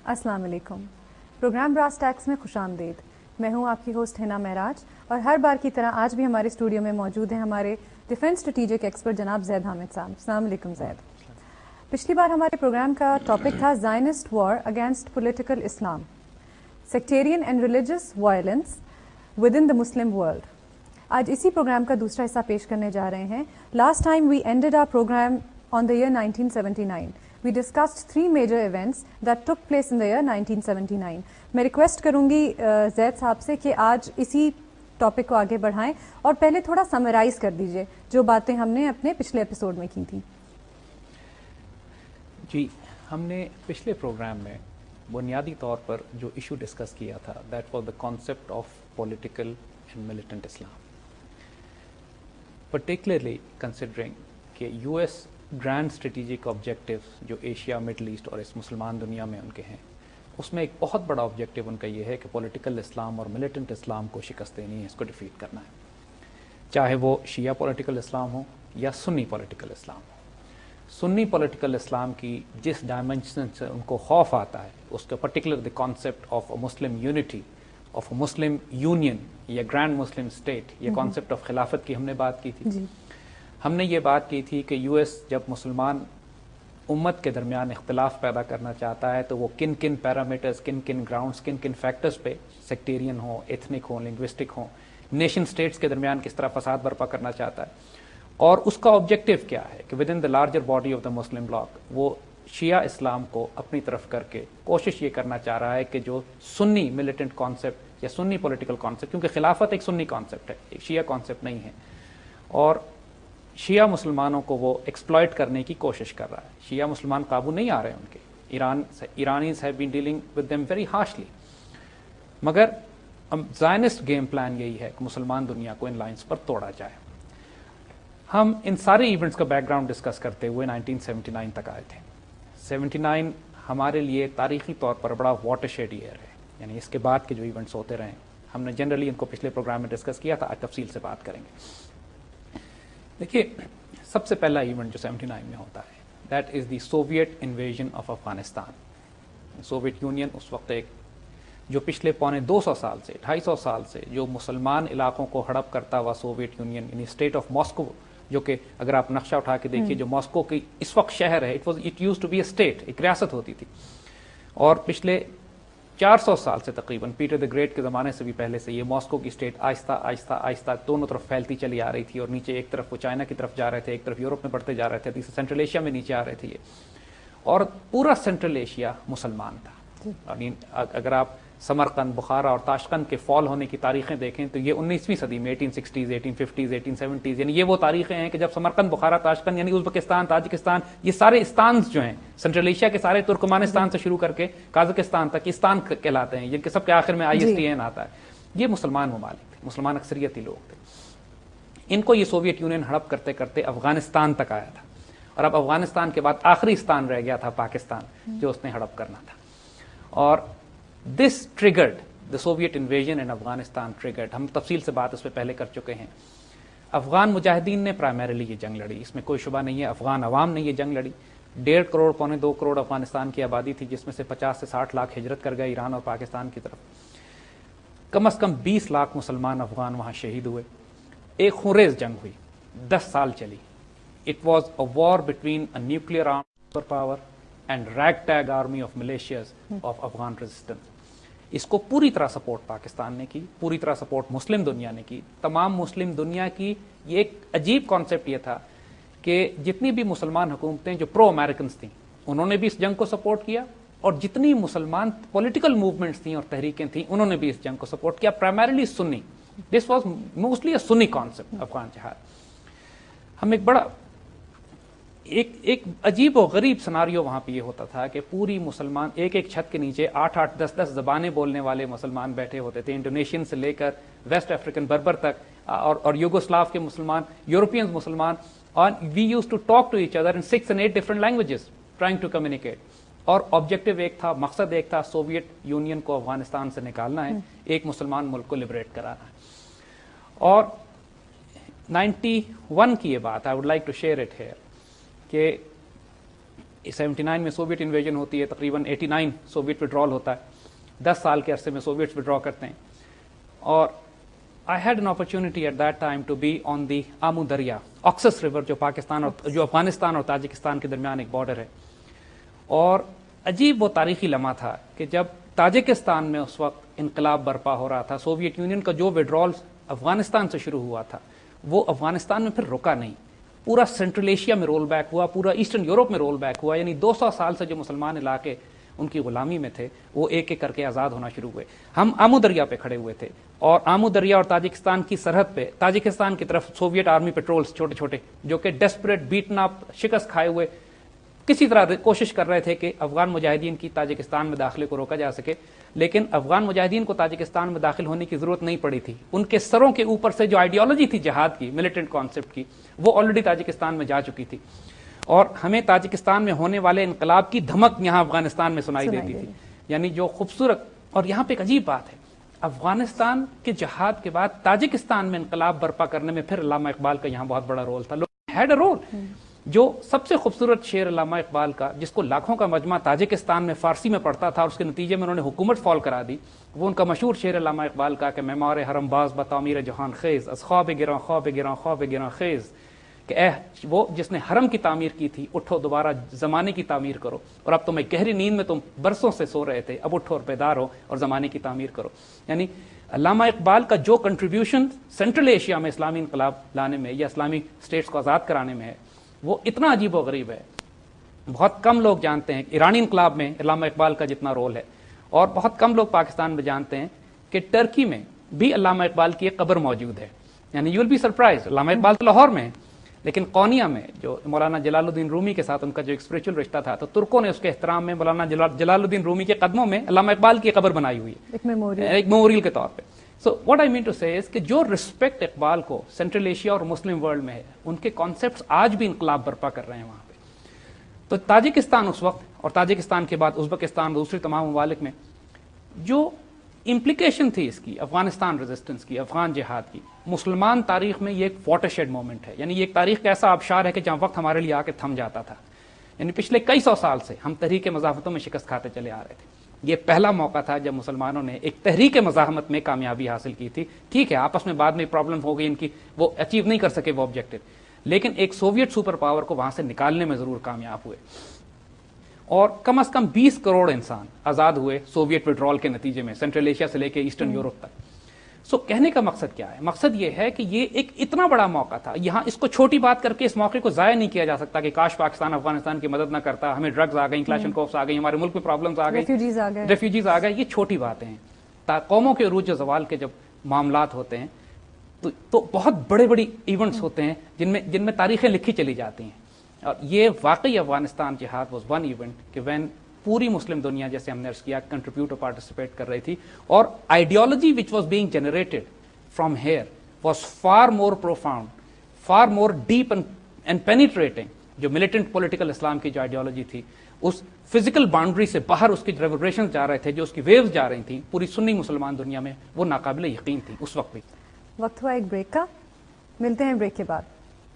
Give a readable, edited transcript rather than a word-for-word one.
السلام علیکم. Programme brass tax میں خوش آمدید. میں ہوں آپ کی ہوسٹ حنا معراج اور ہر بار کی طرح آج بھی ہمارے اسٹوڈیو میں موجود ہیں ہمارے ڈیفینس اسٹریٹجک ایکسپرٹ جناب زید حامد صاحب. السلام علیکم زید. پچھلی بار ہمارے پروگرام کا ٹاپک تھا Zionist war against political Islam, sectarian and religious violence within the Muslim world. آج اسی پروگرام کا دوسرا حصہ پیش کرنے جا رہے ہیں. Last time we ended our program on the year 1979. We discussed 3 major events that took place in the year 1979. میں ریکویسٹ کروں گی زید صاحب سے کہ آج اسی ٹاپک کو آگے بڑھائیں اور پہلے تھوڑا سمرائز کر دیجئے جو باتیں ہم نے اپنے پچھلے ایپیسوڈ میں کی تھیں. جی، ہم نے پچھلے پروگرام میں بنیادی طور پر جو ایشو ڈسکس کیا تھا that was the concept of political and militant Islam, particularly considering کہ U S grand strategic objectives جو ایشیا، مڈل ایسٹ اور اس مسلمان دنیا میں ان کے ہیں، اس میں ایک بہت بڑا آبجیکٹیو ان کا یہ ہے کہ پولیٹیکل اسلام اور ملیٹنٹ اسلام کو شکست دینی ہے، اس کو ڈیفیٹ کرنا ہے، چاہے وہ شیعہ پولیٹیکل اسلام ہو یا سنی پولیٹیکل اسلام ہو. سنی پولیٹیکل اسلام کی جس ڈائمنشن سے ان کو خوف آتا ہے اس کا particular the concept of a Muslim unity, of a Muslim union یا گرینڈ مسلم اسٹیٹ، یہ کانسیپٹ آف خلافت کی ہم نے بات کی تھی. ہم نے یہ بات کی تھی کہ یو ایس جب مسلمان امت کے درمیان اختلاف پیدا کرنا چاہتا ہے تو وہ کن کن پیرامیٹرز، کن کن گراؤنڈز، کن کن فیکٹرز پہ سیکٹیرین ہوں، ایتھنک ہوں، لنگوسٹک ہوں، نیشن سٹیٹس کے درمیان کس طرح فساد برپا کرنا چاہتا ہے، اور اس کا آبجیکٹیو کیا ہے کہ with in the larger body of the Muslim block وہ شیعہ اسلام کو اپنی طرف کر کے کوشش یہ کرنا چاہ رہا ہے کہ جو سنی ملیٹنٹ کانسیپٹ یا سنی پولیٹیکل کانسیپٹ، کیونکہ خلافت ایک سنی کانسیپٹ ہے، ایک شیعہ کانسیپٹ نہیں ہے، اور شیعہ مسلمانوں کو وہ ایکسپلائٹ کرنے کی کوشش کر رہا ہے. شیعہ مسلمان قابو نہیں آ رہے ہیں ان کے، Iranians have been dealing with them very harshly, مگر زائنسٹ گیم پلان یہی ہے کہ مسلمان دنیا کو ان لائنز پر توڑا جائے. ہم ان سارے ایونٹس کا بیک گراؤنڈ ڈسکس کرتے ہوئے 1979 تک آئے تھے. 79 ہمارے لیے تاریخی طور پر بڑا واٹر شیڈ ایئر ہے، یعنی اس کے بعد کے جو ایونٹس ہوتے رہے ہم نے جنرلی ان کو پچھلے پروگرام میں ڈسکس کیا تھا، آج تفصیل سے بات کریں گے. دیکھیے، سب سے پہلا ایونٹ جو 79 میں ہوتا ہے that is the Soviet invasion of Afghanistan. Soviet Union اس وقت ایک جو پچھلے پونے 200 سال سے 250 سال سے جو مسلمان علاقوں کو ہڑپ کرتا ہوا سوویت یونین، یعنی اسٹیٹ آف ماسکو، جو کہ اگر آپ نقشہ اٹھا کے دیکھیے جو ماسکو کی اس وقت شہر ہے، it used to be a state, ایک ریاست ہوتی تھی، اور پچھلے 400 سال سے تقریباً پیٹر دی گریٹ کے زمانے سے بھی پہلے سے یہ ماسکو کی اسٹیٹ آہستہ آہستہ آہستہ دونوں طرف پھیلتی چلی آ رہی تھی، اور نیچے ایک طرف وہ چائنا کی طرف جا رہے تھے، ایک طرف یورپ میں بڑھتے جا رہے تھے، تیسرے سینٹرل ایشیا میں نیچے آ رہے تھے یہ، اور پورا سینٹرل ایشیا مسلمان تھا. اگر آپ سمرقند، بخارا اور تاشقند کے فال ہونے کی تاریخیں دیکھیں تو یہ 19ویں صدی میں 1860s 1850s 1870s، یعنی یہ وہ تاریخیں ہیں کہ جب سمرقند، بخارا، تاشقند یعنی ازبکستان، تاجکستان، یہ سارے استانز جو ہیں سینٹرل ایشیا کے سارے، ترکمانستان سے شروع کر کے قازقستان تک استان کہلاتے ہیں، جن کے سب کے آخر میں ISTN آتا ہے. یہ مسلمان ممالک تھے، مسلمان اکثریتی لوگ تھے. ان کو یہ سوویت یونین ہڑپ کرتے کرتے افغانستان تک آیا تھا، اور اب افغانستان کے بعد آخری استان رہ گیا تھا پاکستان جو اس نے ہڑپ کرنا تھا. اور this triggered the Soviet invasion in Afghanistan triggered, ہم تفصیل سے بات اس پہ پہلے کر چکے ہیں. افغان مجاہدین نے پرائمریلی یہ جنگ لڑی، اس میں کوئی شبہ نہیں ہے. افغان عوام نے یہ جنگ لڑی. 1.5 کروڑ پونے 2 کروڑ افغانستان کی آبادی تھی، جس میں سے 50 سے 60 لاکھ ہجرت کر گئے ایران اور پاکستان کی طرف. کم از کم 20 لاکھ مسلمان افغان وہاں شہید ہوئے. ایک خونریز جنگ ہوئی، 10 سال چلی. It was a war between a nuclear armed super power and ragtag army of militias of Afghan resistance. اس کو پوری طرح سپورٹ پاکستان نے کی، پوری طرح سپورٹ مسلم دنیا نے کی. تمام مسلم دنیا کی یہ ایک عجیب کانسیپٹ یہ تھا کہ جتنی بھی مسلمان حکومتیں جو پرو امریکنز تھیں انہوں نے بھی اس جنگ کو سپورٹ کیا، اور جتنی مسلمان پولیٹیکل موومنٹس تھیں اور تحریکیں تھیں انہوں نے بھی اس جنگ کو سپورٹ کیا. Primarily Sunni, this was mostly a Sunni concept Afghan jihad. ہم ایک عجیب و غریب سناریو وہاں پہ یہ ہوتا تھا کہ پوری مسلمان ایک چھت کے نیچے 8 10 زبانیں بولنے والے مسلمان بیٹھے ہوتے تھے، انڈونیشین سے لے کر ویسٹ افریقن بربر تک، اور یوگوسلاو کے مسلمان، یورپینز مسلمان، اور we use to talk to each other in 6 and 8 different languages trying to communicate. اور آبجیکٹو ایک تھا، مقصد ایک تھا، سوویت یونین کو افغانستان سے نکالنا ہے، ایک مسلمان ملک کو لبریٹ کرانا ہے. اور 91 کی یہ بات I would like to share it here کہ 79 میں سوویٹ انویژن ہوتی ہے, تقریباً 89 سوویٹ وڈرال ہوتا ہے, 10 سال کے عرصے میں سوویٹس وڈرا کرتے ہیں. اور I had an opportunity at that time to be on the آمو دریا, آکسس ریور, جو افغانستان اور تاجکستان کے درمیان ایک بارڈر ہے. اور عجیب وہ تاریخی لمحہ تھا کہ جب تاجکستان میں اس وقت انقلاب برپا ہو رہا تھا, سوویت یونین کا جو وڈرال افغانستان سے شروع ہوا تھا وہ افغانستان میں پھر رکا نہیں, پورا سینٹرل ایشیا میں رول بیک ہوا, پورا ایسٹرن یورپ میں رول بیک ہوا. یعنی 200 سال سے جو مسلمان علاقے ان کی غلامی میں تھے وہ ایک ایک کر کے آزاد ہونا شروع ہوئے. ہم آمو دریا پہ کھڑے ہوئے تھے اور آمو دریا اور تاجکستان کی سرحد پہ تاجکستان کی طرف سوویٹ آرمی پیٹرولز چھوٹے چھوٹے جو کہ ڈیسپریٹ, بیٹن اپ, شکست کھائے ہوئے کسی طرح کوشش کر رہے تھے کہ افغان مجاہدین کی تاجکستان میں داخلے کو روکا جا سکے. لیکن افغان مجاہدین کو تاجکستان میں داخل ہونے کی ضرورت نہیں پڑی تھی. ان کے سروں کے اوپر سے جو آئیڈیالوجی تھی جہاد کی, ملیٹنٹ کانسیپٹ کی, وہ آلریڈی تاجکستان میں جا چکی تھی. اور ہمیں تاجکستان میں ہونے والے انقلاب کی دھمک یہاں افغانستان میں سنائی دیتی تھی. یعنی جو خوبصورت, اور یہاں پہ ایک عجیب بات ہے, افغانستان کے جہاد کے بعد تاجکستان میں انقلاب برپا کرنے میں پھر علامہ اقبال کا یہاں بہت بڑا رول تھا. Had a role. جو سب سے خوبصورت شعر علامہ اقبال کا, جس کو لاکھوں کا مجمع تاجکستان میں فارسی میں پڑھتا تھا اور اس کے نتیجے میں انہوں نے حکومت فال کرا دی, وہ ان کا مشہور شعر علامہ اقبال کا کہ معمار حرم باز بتعمیر جہان خیز, از خواب گراں خواب گراں خواب گراں خیز, کہ اے وہ جس نے حرم کی تعمیر کی تھی, اٹھو دوبارہ زمانے کی تعمیر کرو. اور اب تم ایک گہری نیند میں تم برسوں سے سو رہے تھے, اب اٹھو اور بیدار ہو اور زمانے کی تعمیر کرو. یعنی علامہ اقبال کا جو کنٹریبیوشن سینٹرل ایشیا میں اسلامی انقلاب لانے میں یا اسلامی اسٹیٹس کو آزاد کرانے میں ہے, وہ اتنا عجیب و غریب ہے. بہت کم لوگ جانتے ہیں ایرانی انقلاب میں علامہ اقبال کا جتنا رول ہے, اور بہت کم لوگ پاکستان میں جانتے ہیں کہ ٹرکی میں بھی علامہ اقبال کی ایک قبر موجود ہے. یعنی یو ول بی سرپرائز, علامہ اقبال تو لاہور میں ہے, لیکن قونیہ میں جو مولانا جلال الدین رومی کے ساتھ ان کا جو ایک اسپریچول رشتہ تھا, تو ترکوں نے اس کے احترام میں مولانا جلال الدین رومی کے قدموں میں علامہ اقبال کی قبر بنائی ہوئی ہے, ایک میموریل کے طور پہ. So what I main to سے کہ جو رسپیکٹ اقبال کو سینٹرل ایشیا اور مسلم ورلڈ میں ہے, ان کے کانسیپٹس آج بھی انقلاب برپا کر رہے ہیں وہاں پہ. تو تاجکستان اس وقت, اور تاجکستان کے بعد ازبکستان اور دوسرے تمام ممالک میں جو امپلیکیشن تھی اس کی, افغانستان ریزسٹنس کی, افغان جہاد کی, مسلمان تاریخ میں یہ ایک واٹر شیڈ مومنٹ ہے. یعنی یہ ایک تاریخ کا ایسا آبشار ہے کہ جہاں وقت ہمارے لیے آ کے تھم جاتا تھا. یعنی پچھلے کئی سو سال سے ہم تحریک مزاحمتوں میں شکست کھاتے چلے آ رہے تھے. یہ پہلا موقع تھا جب مسلمانوں نے ایک تحریک مزاحمت میں کامیابی حاصل کی تھی. ٹھیک ہے, آپس میں بعد میں پرابلم ہو گئی ان کی, وہ اچیو نہیں کر سکے وہ آبجیکٹو, لیکن ایک سوویٹ سپر پاور کو وہاں سے نکالنے میں ضرور کامیاب ہوئے. اور کم از کم 20 کروڑ انسان آزاد ہوئے سوویٹ وڈرال کے نتیجے میں, سینٹرل ایشیا سے لے کے ایسٹرن یورپ تک. سو کہنے کا مقصد کیا ہے؟ مقصد یہ ہے کہ یہ ایک اتنا بڑا موقع تھا, یہاں اس کو چھوٹی بات کر کے اس موقع کو ضائع نہیں کیا جا سکتا کہ کاش پاکستان افغانستان کی مدد نہ کرتا, ہمیں ڈرگز آ گئی, کلاشنکوفس آ گئی, ہمارے ملک میں پرابلمز آ گئی, ریفیوجیز آ گئے. یہ چھوٹی باتیں ہیں. قوموں کے عروج و زوال کے جب معاملات ہوتے ہیں تو بہت بڑے بڑی ایونٹس ہوتے ہیں جن میں تاریخیں لکھی چلی جاتی ہیں. اور یہ واقعی افغانستان جہاد واز ون ایونٹ کہ وین پوری مسلم دنیا, جیسے ہم نے عرض کیا, کنٹریبیوٹ اور پارٹیسپیٹ کر رہی تھی, اور ideology which was being generated from here was for more profound, for more deep and penetrating. جو ملیٹنٹ پولیٹیکل اسلام کی جو آئیڈیالوجی تھی, اس فزیکل باؤنڈری سے باہر اس کی ریوبریشنز جا رہے تھے, جو اس کی ویوز جا رہی تھیں پوری سنی مسلمان دنیا میں, وہ ناقابل یقین تھی اس وقت بھی. وقت ہوا ایک بریک کا, ملتے ہیں بریک کے بعد.